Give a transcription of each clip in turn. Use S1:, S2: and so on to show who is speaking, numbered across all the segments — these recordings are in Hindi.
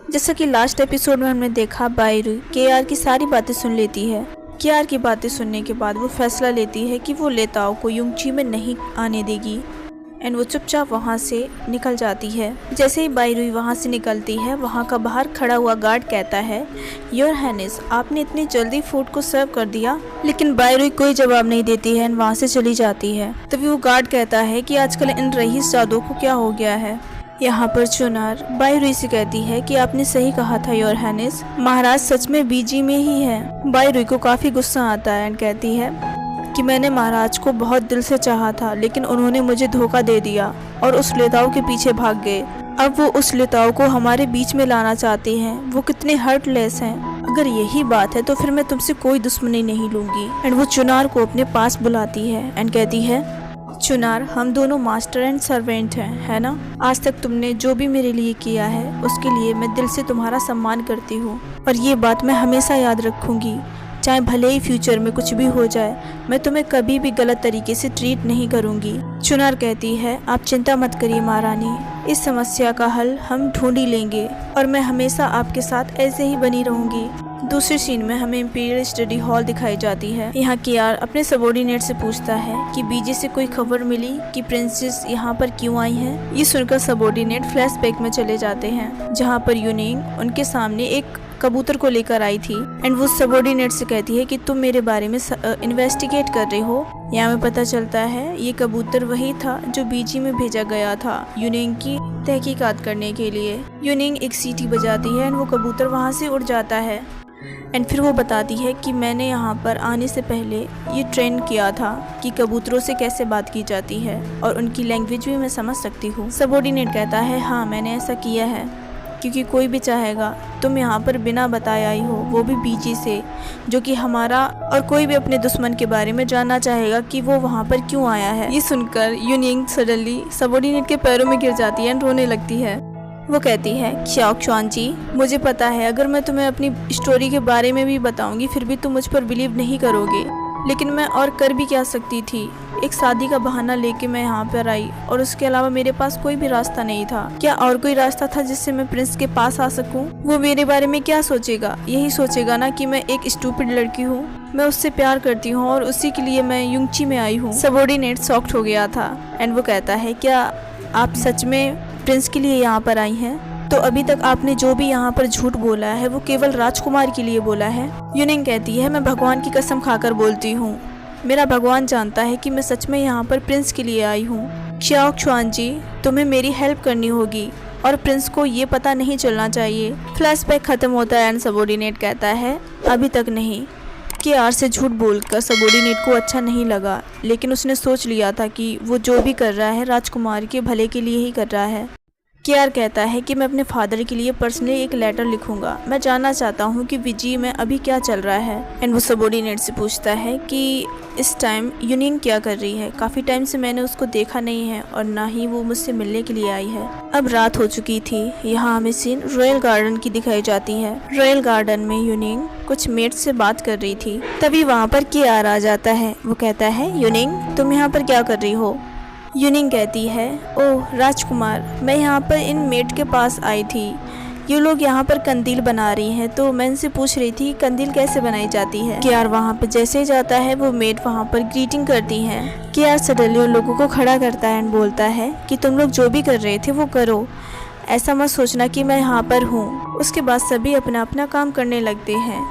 S1: जैसा कि लास्ट एपिसोड में हमने देखा, बायरू केआर की सारी बातें सुन लेती है। केआर की बातें सुनने के बाद वो फैसला लेती है कि वो लेताओ को युंगची में नहीं आने देगी एंड वो चुपचाप वहाँ से निकल जाती है। जैसे ही बायरू वहाँ से निकलती है, वहाँ का बाहर खड़ा हुआ गार्ड कहता है, योर हाइनेस, आपने इतनी जल्दी फूड को सर्व कर दिया। लेकिन बायरू कोई जवाब नहीं देती है एंड वहाँ से चली जाती है। तभी वो गार्ड कहता है कि आजकल इन रईस जादू को क्या हो गया है। यहाँ पर चुनार बायरू से कहती है कि आपने सही कहा था योर हाइनेस, महाराज सच में बीजी में ही है। बायरू को काफी गुस्सा आता है एंड कहती है कि मैंने महाराज को बहुत दिल से चाहा था, लेकिन उन्होंने मुझे धोखा दे दिया और उस लेताओ के पीछे भाग गए। अब वो उस लेताओ को हमारे बीच में लाना चाहती हैं। वो कितने हर्टलेस हैं। अगर यही बात है तो फिर मैं तुमसे कोई दुश्मनी नहीं लूंगी। एंड वो चुनार को अपने पास बुलाती है एंड कहती है, चुनार, हम दोनों मास्टर एंड सर्वेंट हैं, है ना? आज तक तुमने जो भी मेरे लिए किया है उसके लिए मैं दिल से तुम्हारा सम्मान करती हूँ और ये बात मैं हमेशा याद रखूंगी। चाहे भले ही फ्यूचर में कुछ भी हो जाए, मैं तुम्हें कभी भी गलत तरीके से ट्रीट नहीं करूंगी। चुनार कहती है, आप चिंता मत करिए महारानी, इस समस्या का हल हम ढूंढ ही लेंगे और मैं हमेशा आपके साथ ऐसे ही बनी रहूंगी। दूसरे सीन में हमें इंपीरियल स्टडी हॉल दिखाई जाती है। यहाँ केआर अपने सबॉर्डिनेट से पूछता है कि बीजी से कोई खबर मिली कि प्रिंसेस यहाँ पर क्यों आई है। ये सुनकर सबॉर्डिनेट फ्लैशबैक में चले जाते हैं, जहाँ पर यूनिंग उनके सामने एक कबूतर को लेकर आई थी एंड वो सबॉर्डिनेट से कहती है कि तुम मेरे बारे में इन्वेस्टिगेट कर रहे हो। यहाँ में पता चलता है ये कबूतर वही था जो बीजी में भेजा गया था यूनिंग की तहकीकात करने के लिए। यूनिंग एक सीटी बजाती है एंड वो कबूतर वहाँ से उड़ जाता है एंड फिर वो बताती है कि मैंने यहाँ पर आने से पहले ये ट्रेन किया था कि कबूतरों से कैसे बात की जाती है और उनकी लैंग्वेज भी मैं समझ सकती हूँ। सबॉर्डिनेट कहता है, हाँ मैंने ऐसा किया है, क्योंकि कोई भी चाहेगा तुम यहाँ पर बिना बताए आई हो, वो भी बीजी से, जो कि हमारा और कोई भी अपने दुश्मन के बारे में जानना चाहेगा कि वो वहाँ पर क्यों आया है। ये सुनकर यूनिंग सडनली सबॉर्डिनेट के पैरों में गिर जाती है एंड रोने लगती है। वो कहती है, xiao xuan जी, मुझे पता है अगर मैं तुम्हें अपनी स्टोरी के बारे में भी बताऊंगी फिर भी तुम मुझ पर बिलीव नहीं करोगे, लेकिन मैं और कर भी क्या सकती थी। एक शादी का बहाना लेके मैं यहाँ पर आई और उसके अलावा मेरे पास कोई भी रास्ता नहीं था। क्या और कोई रास्ता था जिससे मैं प्रिंस के पास आ सकूं? वो मेरे बारे में क्या सोचेगा? यही सोचेगा ना कि मैं एक स्टूपिड लड़की हूँ। मैं उससे प्यार करती हूँ और उसी के लिए मैं युंगची में आई हूँ। सबॉर्डिनेट शॉक्ड हो गया था एंड वो कहता है, क्या आप सच में प्रिंस के लिए यहाँ पर आई हैं? तो अभी तक आपने जो भी यहाँ पर झूठ बोला है वो केवल राजकुमार के लिए बोला है। यूनिंग कहती है, मैं भगवान की कसम खाकर बोलती हूँ, मेरा भगवान जानता है कि मैं सच में यहाँ पर प्रिंस के लिए आई हूँ। xiao xuan जी, तुम्हें मेरी हेल्प करनी होगी और प्रिंस को ये पता नहीं चलना चाहिए। फ्लैशबैक खत्म होता है एंड सबॉर्डिनेट कहता है, अभी तक नहीं। केआर से झूठ बोलकर सबॉर्डिनेट को अच्छा नहीं लगा, लेकिन उसने सोच लिया था कि वो जो भी कर रहा है राजकुमार के भले के लिए ही कर रहा है। केआर कहता है कि मैं अपने फादर के लिए पर्सनली एक लेटर लिखूंगा। मैं जानना चाहता हूँ कि बीजी में अभी क्या चल रहा है। एंड वो सबॉर्डिनेट से पूछता है कि इस टाइम यूनिंग क्या कर रही है। काफ़ी टाइम से मैंने उसको देखा नहीं है और ना ही वो मुझसे मिलने के लिए आई है। अब रात हो चुकी थी। यहाँ हमें सीन रॉयल गार्डन की दिखाई जाती है। रॉयल गार्डन में यूनिंग कुछ मेट से बात कर रही थी। तभी वहाँ पर केआर आ जाता है। वो कहता है, यूनिंग तुम यहाँ पर क्या कर रही हो? यूनिंग कहती है, ओह राजकुमार, मैं यहाँ पर इन मेट के पास आई थी। ये लोग यहाँ पर कंदील बना रही हैं, तो मैं इनसे पूछ रही थी कंदील कैसे बनाई जाती है। केआर वहाँ पर जैसे ही जाता है वो मेट वहाँ पर ग्रीटिंग करती हैं। केआर सडनली उन लोगों को खड़ा करता है एंड बोलता है कि तुम लोग जो भी कर रहे थे वो करो, ऐसा मत सोचना कि मैं यहाँ पर हूँ। उसके बाद सभी अपना अपना काम करने लगते हैं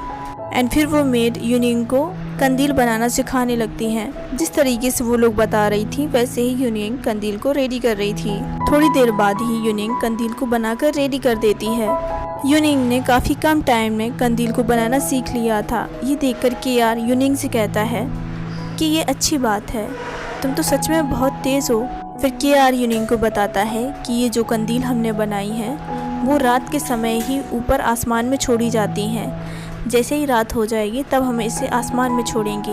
S1: एंड फिर वो मेड यूनिंग को कंदील बनाना सिखाने लगती हैं। जिस तरीके से वो लोग बता रही थी वैसे ही यूनिंग कंदील को रेडी कर रही थी। थोड़ी देर बाद ही यूनिंग कंदील को बनाकर रेडी कर देती है। यूनिंग ने काफ़ी कम टाइम में कंदील को बनाना सीख लिया था। ये देखकर केआर यूनिंग से कहता है कि ये अच्छी बात है, तुम तो सच में बहुत तेज़ हो। फिर केआर यूनिंग को बताता है कि ये जो कंदील हमने बनाई है वो रात के समय ही ऊपर आसमान में छोड़ी जाती हैं। जैसे ही रात हो जाएगी तब हम इसे आसमान में छोड़ेंगे।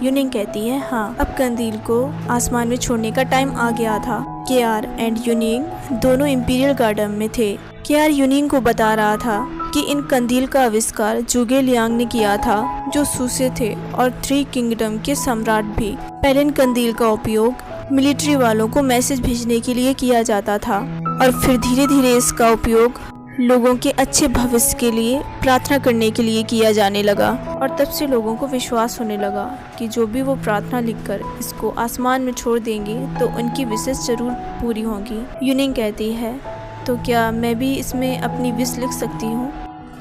S1: यूनिंग कहती है, हाँ अब कंदील को आसमान में छोड़ने का टाइम आ गया था। केआर एंड यूनिंग दोनों इंपीरियल गार्डन में थे। केआर यूनिंग को बता रहा था कि इन कंदील का आविष्कार जुगे लियांग ने किया था, जो सूसे थे और 3 किंगडम के सम्राट भी। पहले इन कंदील का उपयोग मिलिट्री वालों को मैसेज भेजने के लिए किया जाता था और फिर धीरे धीरे इसका उपयोग लोगों के अच्छे भविष्य के लिए प्रार्थना करने के लिए किया जाने लगा। और तब से लोगों को विश्वास होने लगा कि जो भी वो प्रार्थना लिखकर इसको आसमान में छोड़ देंगे तो उनकी विशेष जरूर पूरी होगी। यूनिंग कहती है, तो क्या मैं भी इसमें अपनी विश लिख सकती हूँ?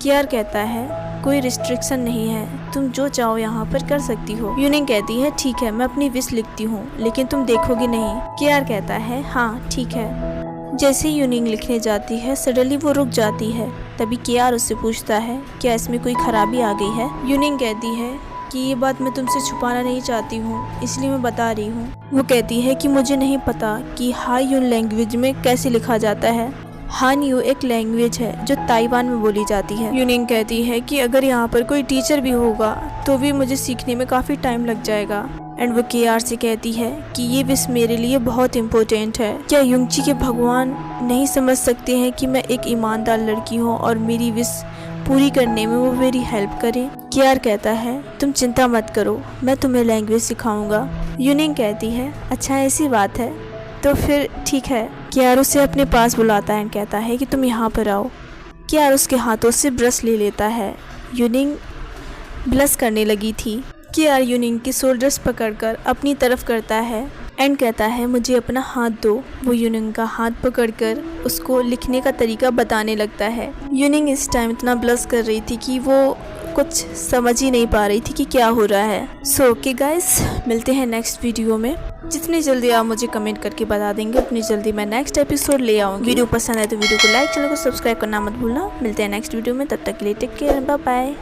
S1: केआर कहता है, कोई रिस्ट्रिक्शन नहीं है, तुम जो चाहो यहाँ पर कर सकती हो। यूनिंग कहती है, ठीक है, मैं अपनी विश लिखती हूँ, लेकिन तुम देखोगी नहीं। केआर कहता है, हाँ ठीक है। जैसे ही यूनिंग लिखने जाती है, सडनली वो रुक जाती है। तभी केआर उससे पूछता है, क्या इसमें कोई खराबी आ गई है? यूनिंग कहती है कि ये बात मैं तुमसे छुपाना नहीं चाहती हूँ, इसलिए मैं बता रही हूँ। वो कहती है कि मुझे नहीं पता कि हायून लैंग्वेज में कैसे लिखा जाता है। हानयू एक लैंग्वेज है जो ताइवान में बोली जाती है। यूनिंग कहती है कि अगर यहाँ पर कोई टीचर भी होगा तो भी मुझे सीखने में काफ़ी टाइम लग जाएगा। एंड वो केआर से कहती है कि ये विश मेरे लिए बहुत इम्पोर्टेंट है। क्या युंगची के भगवान नहीं समझ सकते हैं कि मैं एक ईमानदार लड़की हूँ और मेरी विश पूरी करने में वो मेरी हेल्प करें? केआर कहता है, तुम चिंता मत करो, मैं तुम्हें लैंग्वेज सिखाऊंगा। यूनिंग कहती है, अच्छा ऐसी बात है, तो फिर ठीक है। केआर उसे अपने पास बुलाता है और कहता है कि तुम यहाँ पर आओ। केआर उसके हाथों से ब्रश ले लेता है। यूनिंग ब्लश करने लगी थी। केआर यूनिंग के शोल्डर्स पकड़कर अपनी तरफ करता है एंड कहता है, मुझे अपना हाथ दो। वो यूनिंग का हाथ पकड़कर उसको लिखने का तरीका बताने लगता है। यूनिंग इस टाइम इतना ब्लश कर रही थी कि वो कुछ समझ ही नहीं पा रही थी कि क्या हो रहा है। सो ओके गाइस, मिलते हैं नेक्स्ट वीडियो में। जितनी जल्दी आप मुझे कमेंट करके बता देंगे उतनी जल्दी मैं नेक्स्ट एपिसोड ले आऊँगी। वीडियो पसंद है तो वीडियो को लाइक, चैनल को सब्सक्राइब करना मत भूलना। मिलते हैं नेक्स्ट वीडियो में, तब तक के लिए टेक केयर, बाय बाय।